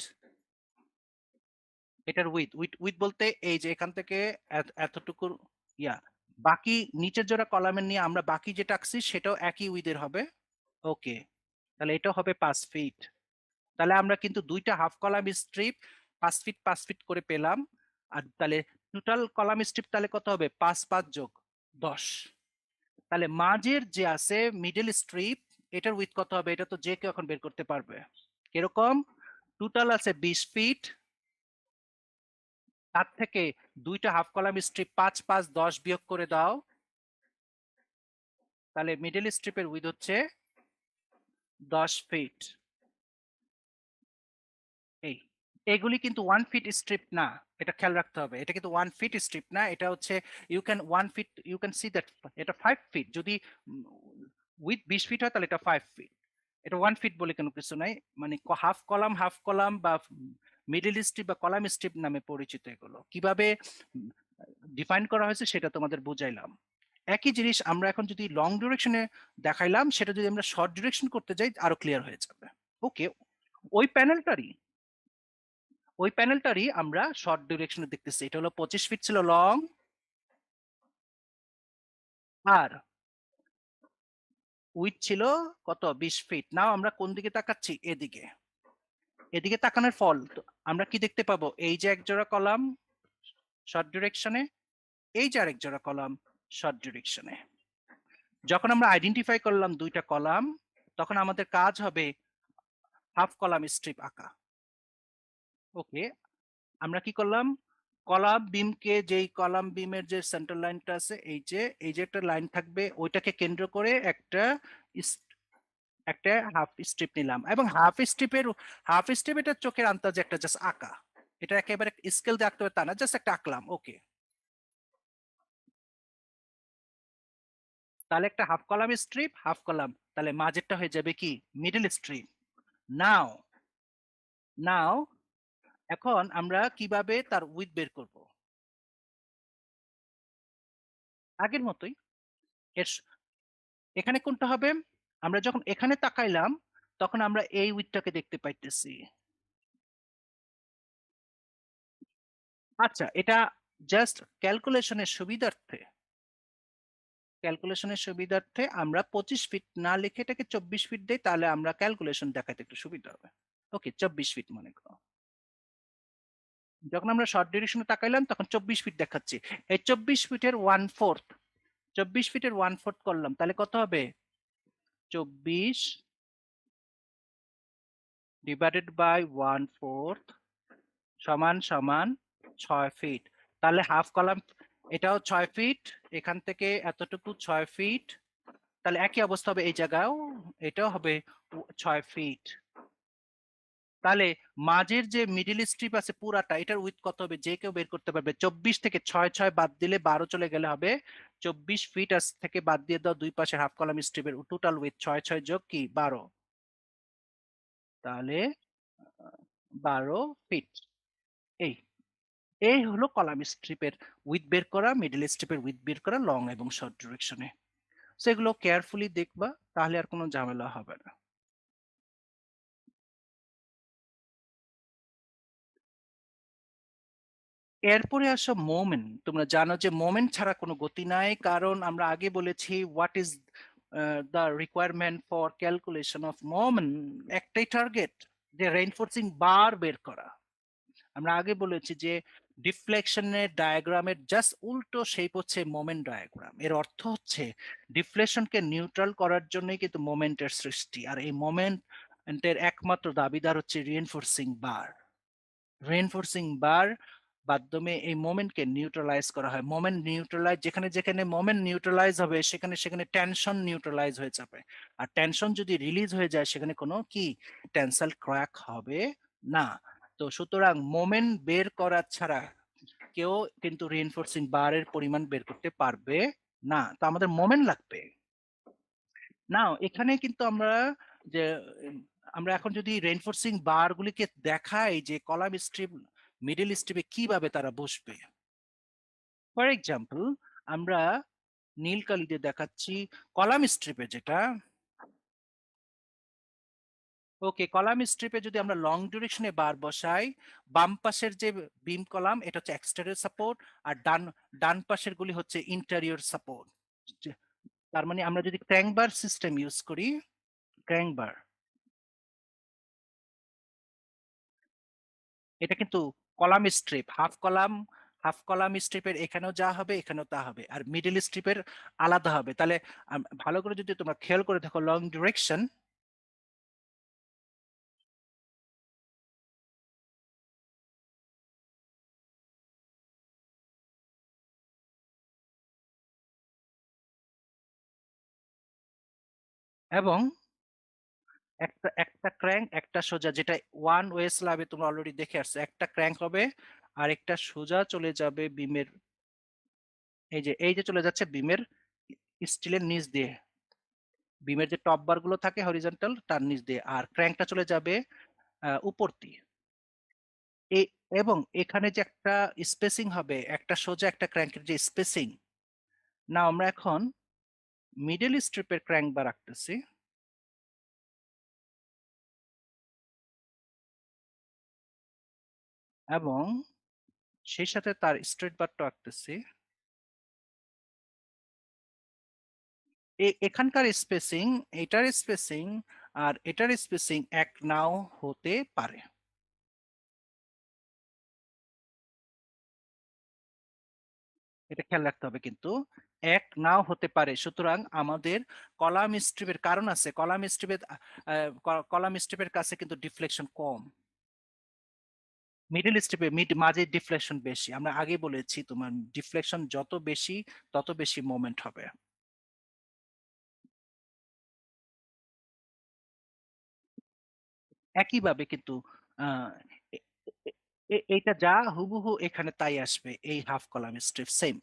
এটার উইথ উইথ উইথ বলতে এই যে এখান থেকে এতটুকু ইয়া, বাকি নিচের জোড়া কলামের নিয়ে আমরা বাকি যেটা আঁকছি সেটাও একই উইথের হবে। ওকে, তাহলে এটা হবে 5 ফিট। তাহলে আমরা কিন্তু দুইটা half column strip 5 feet 5 feet করে পেলাম। আর তাহলে টোটাল কলাম স্ট্রিপ তাহলে কত হবে? 5 5 যোগ 10। তাহলে মাঝের যে আছে মিডল স্ট্রিপ, এটার উইথ কত হবে? এটা তো যে কেউ এখন বের করতে পারবে। কিরকম? টোটাল আছে 20 ফিট, তার থেকে দুইটা হাফ কলাম স্ট্রিপ 5 5 10 বিয়োগ করে দাও, তাহলে মিডল স্ট্রিপের উইথ হচ্ছে 10 ফিট। এই এগুলি কিন্তু 1 ফিট স্ট্রিপ না, এটা খেয়াল রাখতে হবে। এটা কিন্তু 1 ফিট স্ট্রিপ না, এটা হচ্ছে you can 1 feet, you can see that এটা 5 ফিট। যদি উইথ 20 ফিট হয় তাহলে এটা 5 ফিট। এটা 1 ফিট বলে কোনো কিছু নাই, মানে হাফ কলাম বা মিডল স্ট্রিপ বা কলাম স্ট্রিপ নামে পরিচিত। এগুলো কিভাবে ডিফাইন করা হয়েছে সেটা তোমাদের বুঝাইলাম। একই জিনিস আমরা এখন যদি লং ডিউরেকশনে দেখাইলাম, সেটা যদি আমরা শর্ট ডিউরেকশন করতে যাই আরো ক্লিয়ার হয়ে যাবে। ওকে, ওই প্যানেলটারই আমরা শর্ট ডিউরেকশনে দেখতেছি। এটা হলো 25 ফিট ছিল লং, আর উইথ ছিল কত? 20 ফিট। নাও আমরা কোন দিকে তাকাচ্ছি? এদিকে। এদিকে তাকানোর ফল আমরা কি দেখতে পাবো? এই যে এক জোড়া কলাম শর্ট ডিউরেকশনে, এই যে আরেক জোড়া কলাম শর্ট ডিউরেকশনে। যখন আমরা আইডেন্টিফাই করলাম দুইটা কলাম, তখন আমাদের কাজ হবে হাফ কলাম স্ট্রিপ আঁকা। ওকে, আমরা কি করলাম? কলাম বিমকে, যেই কলাম বিমের যে সেন্টার লাইনটা আছে, এই যে একটা লাইন থাকবে, ওইটাকে কেন্দ্র করে একটা হাফ স্ট্রিপ নিলাম, এবং হাফ স্ট্রিপ এটা চোখের আন্দাজে একটা জাস্ট আঁকা। এটা একেবারে স্কেল দিয়ে আঁকতে হবে তা না, জাস্ট একটা আঁকলাম। ওকে, তাহলে একটা হাফ কলাম, তাহলে মাঝেরটা হয়ে যাবে কি? Middle strip. নাও নাও এখন আমরা কিভাবে তার উইথ বের করব? আগের মতোই। এর এখানে কোনটা হবে? আমরা যখন এখানে তাকাইলাম, তখন আমরা এই উইথটাকে দেখতে পাইতেছি। আচ্ছা, এটা জাস্ট ক্যালকুলেশনের সুবিধার্থে আমরা 25 ফিট না লিখে এটাকে 24 ফিট দেই, তাহলে আমরা ক্যালকুলেশন দেখাতে একটু সুবিধা হবে। ওকে, 24 ফিট মনে করো। যখন আমরা শর্ট ডিউরেশনে তাকাইলাম তখন 24 ফিট দেখাচ্ছে। এই 24 ফিটের 1/4 করলাম, তাহলে কত হবে? 24 ডিভাইডেড বাই 1/4 সমান সমান 6 ফিট। তাহলে হাফ কলাম এটাও 6 ফিট, এখান থেকে এতটুকু 6 ফিট, তাহলে একই অবস্থা হবে এই জায়গাও, এটাও হবে 6 ফিট। তাহলে মাঝের যে মিডিল স্ট্রিপ আছে পুরাটা, এটার উইথ কত হবে যে কেউ বের করতে পারবে। 24 থেকে 6 বাদ দিলে 12 চলে গেলে হবে 24 ফিট। থেকে বাদ দিয়ে দাও দুই পাশের হাফ কলাম স্ট্রিপের টোটাল উইথ 6 যোগ কি 12, তাহলে 12 ফিট। এই এই হলো কলাম স্ট্রিপের উইথ বের করা, মিডল স্ট্রিপের উইথ বের করা লং এবং শর্ট ডিরেকশনে। সেগুলো কেয়ারফুলি দেখবা, তাহলে আর কোনো ঝামেলা হবে না। এরপরে আসো মোমেন্ট। তোমরা জানো যে মোমেন্ট ছাড়া কোনো গতি নাই, কারণ আমরা আগে বলেছি what is the requirement for calculation of moment. একটাই টার্গেট, যে রেইনফোর্সিং বার বের করা। আমরা আগে বলেছি যে ডিফ্লেকশনের ডায়াগ্রামের জাস্ট উল্টো শেপ হচ্ছে মোমেন্ট ডায়াগ্রাম। এর অর্থ হচ্ছে ডিফ্লেকশনকে নিউট্রাল করার জন্যই কিন্তু মোমেন্টের সৃষ্টি, আর এই মোমেন্টের একমাত্র দাবিদার হচ্ছে রিইনফোর্সিং বার। রিইনফোর্সিং বার মাধ্যমে এই মোমেন্টকে নিউট্রালাইজ করা হয়। মোমেন্ট নিউট্রালাইজ, যেখানে যেখানে মোমেন্ট নিউট্রালাইজ হবে সেখানে সেখানে টেনশন নিউট্রালাইজ হয়ে যাবে। আর টেনশন যদি রিলিজ হয়ে যায় সেখানে কোনো কি টেনসাইল ক্র্যাক হবে না। তো সুতরাং মোমেন্ট বের করা ছাড়া কেউ কিন্তু রিইনফোর্সিং বারের পরিমাণ বের করতে পারবে না। তো আমাদের মোমেন্ট লাগবে। নাও এখানে কিন্তু আমরা যে আমরা এখন যদি রেইনফোর্সিং বার গুলিকে দেখাই যে কলাম স্ট্রিপ মিডল স্ট্রিপে কিভাবে তারা বসবে। ফর এক্সাম্পল, আমরা নীল কালি দিয়ে দেখাচ্ছি কলাম স্ট্রিপে যেটা। ওকে, কলাম স্ট্রিপে যদি আমরা লং ডিরেকশনে বার বসাই, বাম পাশের যে বিম কলাম এটা হচ্ছে এক্সটেরিয়র সাপোর্ট, আর ডান ডান পাশের গুলি হচ্ছে ইন্টেরিয়র সাপোর্ট। তার মানে আমরা যদি ক্র্যাঙ্ক বার সিস্টেম ইউজ করি, ক্র্যাঙ্ক বার, এটা কিন্তু কলাম স্ট্রিপ, হাফ কলাম স্ট্রিপের এখানেও যা হবে এখানেও তা হবে, আর মিডল স্ট্রিপের আলাদা হবে। তাহলে ভালো করে যদি তোমরা খেয়াল করে দেখো লং ডিরেকশন, এবং একটা একটা ক্র্যাঙ্ক একটা সোজা, যেটা ওয়ান ওয়ে স্ল্যাবে তোমরা অলরেডি দেখে আসছো, একটা ক্র্যাঙ্ক হবে আর একটা সোজা চলে যাবে বিমের, এই যে চলে যাচ্ছে বিমের স্টিলের নিচ দিয়ে, বিমের যে টপ বার গুলো থাকে হরিজন্টাল তার নিচ দিয়ে, আর ক্র্যাঙ্কটা চলে যাবে উপর দিয়ে। এবং এখানে যে একটা স্পেসিং হবে, একটা সোজা একটা ক্র্যাঙ্কের যে স্পেসিং। না আমরা এখন মিডল স্ট্রিপের ক্র্যাঙ্ক বার রাখতেছি, এবং সেই সাথে তার স্ট্রেট বারটা রাখতেছি। এখানকার স্পেসিং, এটার স্পেসিং আর এটার স্পেসিং এক নাও হতে পারে। এটা খেয়াল রাখতে হবে, কিন্তু এক নাও হতে পারে। সুতরাং আমাদের কলাম স্ট্রিপের কারণ আছে, কলাম স্ট্রিপের কাছে কিন্তু ডিফ্লেকশন কম, মিডল স্ট্রিপে মাঝে ডিফ্লেকশন বেশি। আমরা আগে বলেছি তোমার ডিফ্লেকশন যত বেশি তত বেশি মোমেন্ট হবে। একইভাবে কিন্তু আহ, এ- এইটা যা হুবহু এখানে তাই আসবে, এই হাফ কলাম স্ট্রিপ সেম।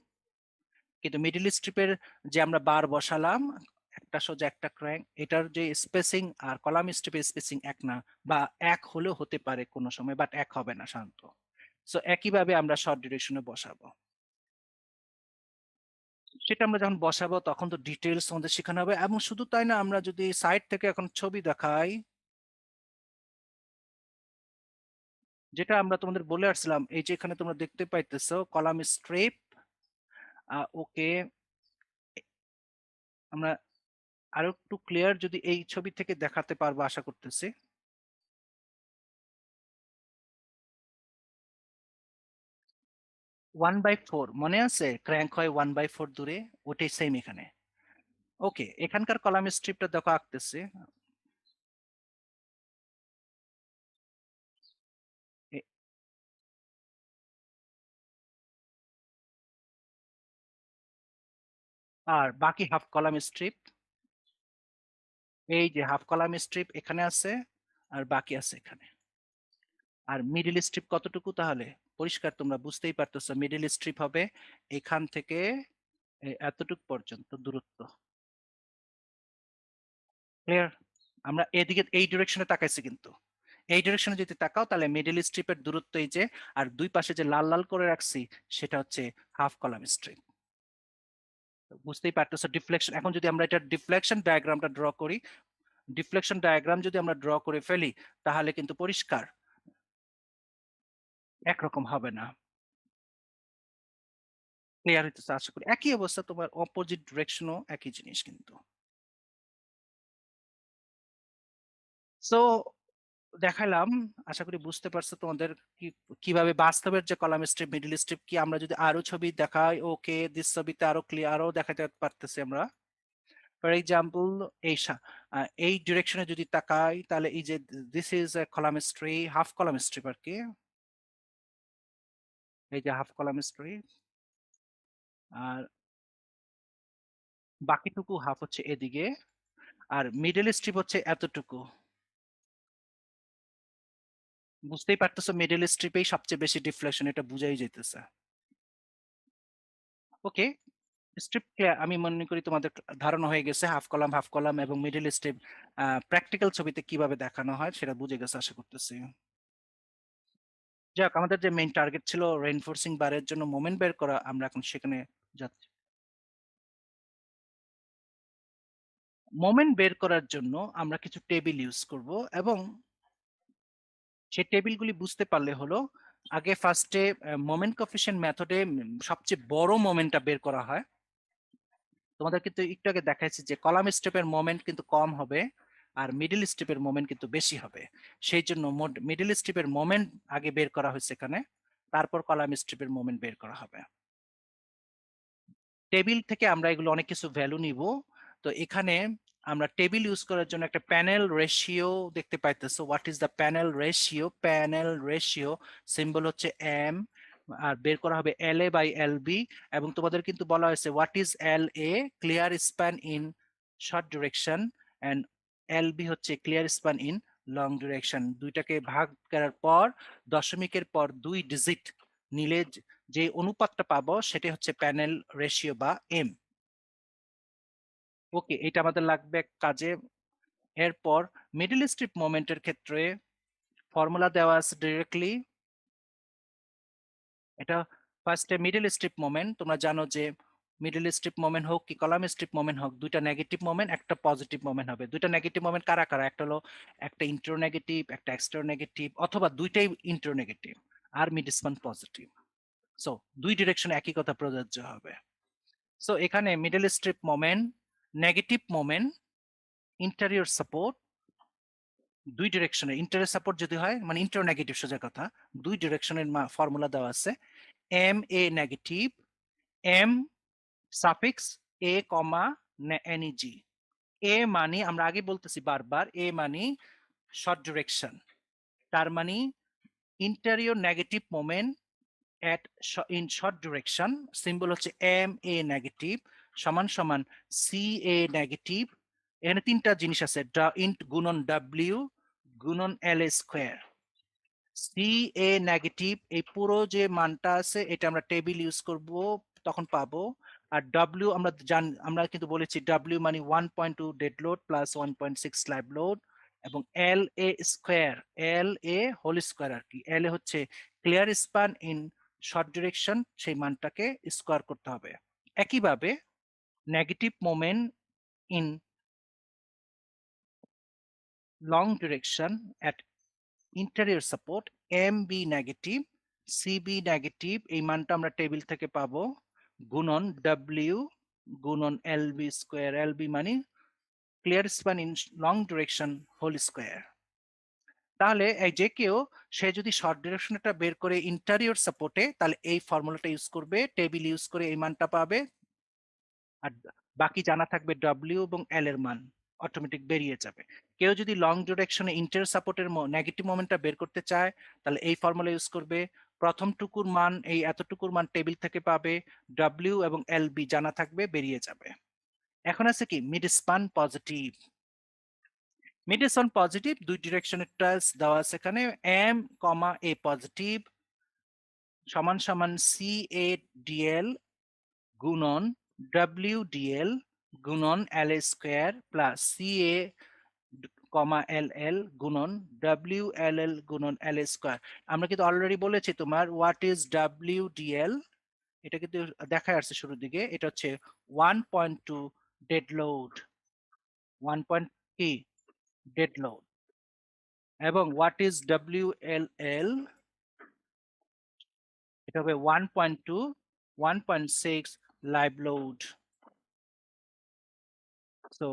কিন্তু মিডল স্ট্রিপের যে আমরা বার বসালাম একটা সোজা একটা ক্র্যাঙ্ক, এটার যে স্পেসিং আর কলাম স্ট্রিপের স্পেসিং এক না, বা এক হলেও হতে পারে কোনো সময়, বাট এক হবে না শান্ত। সো একইভাবে আমরা শর্ট ডিউরেশনে বসাবো। সেটা আমরা যখন বসাবো তখন তো ডিটেলস আমাদের শেখানো হবে। এবং শুধু তাই না, আমরা যদি সাইড থেকে এখন ছবি দেখাই, যেটা আমরা তোমাদের বলে আসছিলাম, এই যে এখানে তোমরা দেখতে পাইতেছো কলাম স্ট্রিপ। ওকে, আমরা আরো একটু ক্লিয়ার যদি এই ছবি থেকে দেখাতে পারবো আশা করতেছি। 1/4 মনে আছে, ক্র্যাঙ্ক হয় 1/4 দূরে, ওটাই সেম এখানে। ওকে, এখানকার কলাম স্ট্রিপটা দেখো আঁকতেছে। এ- আর বাকি হাফ কলাম স্ট্রিপ, এই যে হাফ কলাম স্ট্রিপ এখানে আছে আর বাকি আছে এখানে। আর মিডল স্ট্রিপ কতটুকু তাহলে পরিষ্কার, তোমরা বুঝতেই পারতেছো। মিডল স্ট্রিপ হবে এখান থেকে এতটুকু পর্যন্ত দূরত্ব। ক্লিয়ার? আমরা এদিকে এই ডিরেকশনে তাকাইছি, কিন্তু এই ডিরেকশনে যদি তাকাও তাহলে মিডল স্ট্রিপের দূরত্ব এই যে, আর দুই পাশে যে লাল লাল করে রাখছি সেটা হচ্ছে হাফ কলাম স্ট্রিপ। বুঝতেই পারতেছো ডিফ্লেকশন। এখন যদি আমরা এটা ডিফ্লেকশন ডায়াগ্রামটা ড্র করি, ডিফ্লেকশন ডায়াগ্রাম যদি আমরা ড্র করে ফেলি তাহলে কিন্তু পরিষ্কার একরকম হবে না। ক্লিয়ার হইতেছে আশা করি। একই অবস্থা, তোমার অপোজিট ডিরেকশনও একই জিনিস কিন্তু। সো দেখালাম, আশা করি বুঝতে পারছো তোমাদের কিভাবে বাস্তবের যে কলাম স্ট্রিপ মিডল স্ট্রিপ কি। আমরা যদি আরো ছবি দেখাই, ওকে দিস ছবিতে আরো ক্লিয়ার আরো দেখাতে পারতেছি আমরা। ফর এক্সাম্পল এই ডিরেকশনে যদি তাকাই তাহলে এই যে this is a column strip, half column strip আর কি, এই যে হাফ কলাম স্ট্রিপ, আর বাকিটুকু হাফ হচ্ছে এদিকে, আর মিডল স্ট্রিপ হচ্ছে এতটুকু। বুঝতেই পারতেছো মিডল স্ট্রিপেই সবচেয়ে বেশি ডিফ্লেকশন, এটা বুঝাই যাইতেছে। ওকে, স্ট্রিপ ক্লিয়ার, আমি মনে করি তোমাদের ধারণা হয়ে গেছে হাফ কলাম এবং মিডল স্ট্রিপ প্র্যাকটিক্যাল ছবিতে কিভাবে দেখানো হয় সেটা বুঝে গেছে আশা করতেছি। যাক, আমাদের যে মেইন টার্গেট ছিল রেইনফোর্সিং বারের জন্য মোমেন্ট বের করা, আমরা এখন সেখানে যাচ্ছি। মোমেন্ট বের করার জন্য আমরা কিছু টেবিল ইউজ করব, এবং সেই টেবিলগুলি বুঝতে পারলে হলো, আগে ফার্স্টে মোমেন্ট কোএফিশিয়েন্ট মেথডে সবচেয়ে বড় মোমেন্টটা বের করা হয়। তোমাদের কিন্তু একটু আগে দেখাইছি যে কলাম স্টেপের মোমেন্ট কিন্তু কম হবে আর মিডল স্টেপের মোমেন্ট কিন্তু বেশি হবে। সেই জন্য মিডল স্টেপের মোমেন্ট আগে বের করা হয়েছে এখানে, তারপর কলাম স্টেপের মোমেন্ট বের করা হবে। টেবিল থেকে আমরা এগুলো অনেক কিছু ভ্যালু নিব। তো এখানে আমরা টেবিল ইউজ করার জন্য একটা প্যানেল রেশিও দেখতে পাইতেছো। What is the panel ratio? Panel ratio symbol হচ্ছে এম, আর বের করা হবে এল এ বাই এল বি। এবং তোমাদের কিন্তু বলা হয়েছে what is L A? Clear span in short direction, and L B হচ্ছে clear span in long direction. দুইটাকে ভাগ করার পর দশমিকের পর 2 ডিজিট নিলে যে অনুপাতটা পাবো সেটা হচ্ছে প্যানেল রেশিও বা এম। ওকে, এটা আমাদের লাগবে কাজে। এরপর মিডল স্ট্রিপ মোমেন্টের ক্ষেত্রে ফর্মুলা দেওয়া আছে ডিরেক্টলি। এটা ফার্স্টে মিডল স্ট্রিপ মোমেন্ট, তোমরা জানো যে মিডল স্ট্রিপ মোমেন্ট হোক কি কলাম স্ট্রিপ মোমেন্ট হোক, দুইটা নেগেটিভ মোমেন্ট একটা পজিটিভ মোমেন্ট হবে। দুইটা নেগেটিভ মোমেন্ট কারা কারা? একটা হলো একটা ইন্টারো নেগেটিভ, একটা এক্সটারো নেগেটিভ, অথবা দুইটাই ইন্টারো নেগেটিভ আর মিড স্পান পজিটিভ। সো দুই ডিরেকশনে একই কথা প্রযোজ্য হবে। সো এখানে middle strip moment, negative moment, interior support, দুই ডিরেকশনে ইন্টারিয়র সাপোর্ট যদি হয় মানে ইন্টারো নেগেটিভ, সোজা কথা, দুই ডিরেকশনের ফর্মুলা দেওয়া আছে M A negative M suffix এ কমা এনইজি। এ মানে আমরা আগে বলতেছি বারবার, এ মানে শর্ট ডিরেকশন, তার মানে interior negative moment at in short direction, symbol হচ্ছে এম এ নেগেটিভ সমান সমান সি এ নেগেটিভ। এখানে তিনটা জিনিস আছে, ইন্ট গুণন ডাব্লিউ গুণন এল স্কোয়ার। সি এ নেগেটিভ এই পুরো যে মানটা আছে এটা আমরা টেবিল ইউজ করব, তখন পাবো। আর ডব্লিউ আমরা কিন্তু বলেছি ডব্লিউ মানে 1.2 dead load plus 1.6 slab load, এবং L A square, L A whole square আর কি, এল এ হচ্ছে clear span in short direction, সেই মানটাকে স্কোয়ার করতে হবে। একইভাবে negative moment in long direction at interior support M B negative C B negative, এই মানটা আমরা টেবিল থেকে পাবো, গুণন ডব্লিউ গুণন L B square, L B মানে clear span in long direction whole square. তাহলে এই যে কেউ সে যদি শর্ট ডিরেকশনটা বের করে ইন্টেরিয়র সাপোর্টে, তাহলে এই ফর্মুলাটা ইউজ করবে, টেবিল ইউজ করে এই মানটা পাবে, আর বাকি জানা থাকবে ডব্লিউ এবং এল এর মান অটোমেটিক বেরিয়ে যাবে। কেউ যদি লং ডিরেকশনে ইন্টার সাপোর্টের নেগেটিভ মোমেন্টটা বের করতে চায় তাহলে এই ফর্মুলা ইউজ করবে, প্রথম টুকুর মান এই এতটুকুর মান টেবিল থেকে পাবে, ডব্লিউ এবং এল বি জানা থাকবে, বেরিয়ে যাবে। এখন আছে কি mid span positive. Mid is on positive, দুই ডিরেকশনের টাচ দেওয়া আছে এখানে, এম কমা এ পজিটিভ সমান সমান সি এ ডিএল গুণন ডাব্লিউ ডিএল গুণন এল স্কোয়ার প্লাস সি এ কমা এল এল গুণন ডাব্লিউ এল এল গুণন এল স্কোয়ার। আমরা কিন্তু অলরেডি বলেছি তোমার হোয়াট ইজ ডাব্লিউ ডিএল, এটা কিন্তু দেখায় আসছে শুরুর দিকে, এটা হচ্ছে 1.2 ডেড লোড, 1. কি ডেড লোড, এবং হোয়াট ইজ ডাব্লিউ এল এল, এটা হবে 1.2 1.6 লাইভ লোড। তো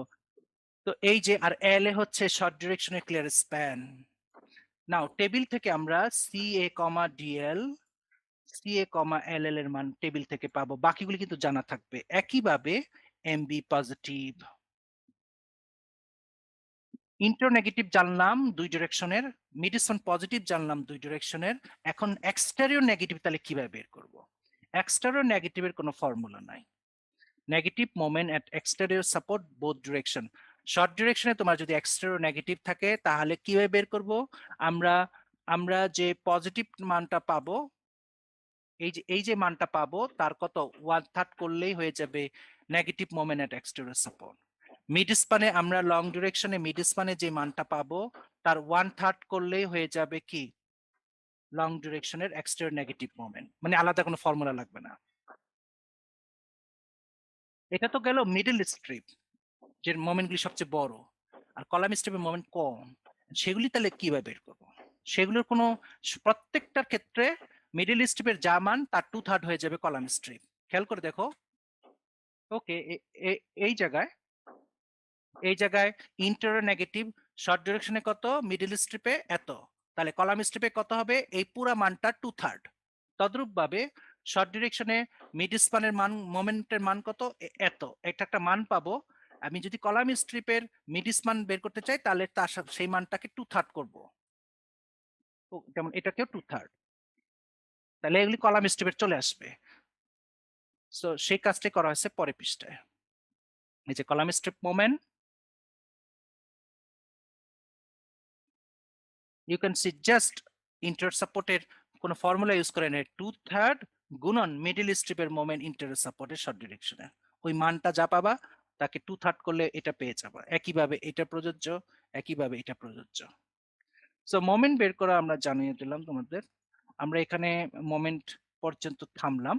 তো এই যে, আর এল এ হচ্ছে শর্ট ডিরেকশনের ক্লিয়ার স্প্যান। নাও টেবিল থেকে আমরা সি এ কমা ডিএল সি এ কমা এল এল এর মান টেবিল থেকে পাবো, বাকিগুলি কিন্তু জানা থাকবে। একইভাবে এমবি পজিটিভ, ইন্টারনেগেটিভ জানলাম দুই ডিরেকশনের, মিডিসন পজিটিভ জানলাম দুই ডিরেকশনের। এখন এক্সটেরিয়র নেগেটিভ তাহলে কিভাবে বের করব? এক্সটেরিয়র নেগেটিভের কোনো ফর্মুলা নাই। Negative moment at exterior support both direction. Short ডিরেকশনে তোমার যদি এক্সটেরিয়র নেগেটিভ থাকে তাহলে কিভাবে বের করব? আমরা আমরা যে পজিটিভ মানটা পাবো, এই যে মানটা পাবো তার কত 1/3 করলেই হয়ে যাবে negative moment at exterior support. Mid স্পানে আমরা লং ডিরেকশনে মিড স্পানে যে মানটা পাবো তার 1/3 করলেই হয়ে যাবে কি লং ডিরেকশনের এক্সটেরিয়র নেগেটিভ মোমেন্ট, মানে আলাদা কোনো ফর্মুলা লাগবে না। এটা তো গেল মিডল স্ট্রিপ, যে মোমেন্টগুলি সবচেয়ে বড়, আর কলাম স্ট্রিপের মোমেন্ট কম। সেগুলি তাহলে কিভাবে বের করবো? সেগুলোর কোনো, প্রত্যেকটার ক্ষেত্রে মিডল স্ট্রিপের যা মান তার 2/3 হয়ে যাবে কলাম স্ট্রিপ। খেয়াল করে দেখো। ওকে, এই জায়গায় ইন্টার নেগেটিভ শর্ট ডিরেকশনে কত, মিডল স্ট্রিপে এত, তাহলে কলাম স্ট্রিপে কত হবে? এই পুরা মানটা 2/3। তদ্রূপ ভাবে শর্ট ডিরেকশনে মিড স্পানের মান, মোমেন্টের মান কত, এত। এটা একটা মান পাবো। আমি যদি কলাম স্ট্রিপের মিড স্পান বের করতে চাই তাহলে তার সেই মানটাকে 2/3 করব, যেমন এটাকেও 2/3, তাহলে এগুলি কলাম স্ট্রিপের চলে আসবে। সো সেই কাজটাই করা হয়েছে পরের পৃষ্ঠায়। এই যে column strip moment, you can see just ইন্টার সাপোর্টের কোনো ফর্মুলা ইউজ করে নেয় 2/3 গুণন মিডল স্ট্রিপের মোমেন্ট ইন্টার সাপোর্টের শর্ট ডিরেকশনে, ওই মানটা যা পাবা তাকে 2/3 করলে এটা পেয়ে যাবা। একইভাবে এটা প্রযোজ্য, একইভাবে এটা প্রযোজ্য। সো মোমেন্ট বের করা আমরা জানিয়ে দিলাম তোমাদের। আমরা এখানে মোমেন্ট পর্যন্ত থামলাম।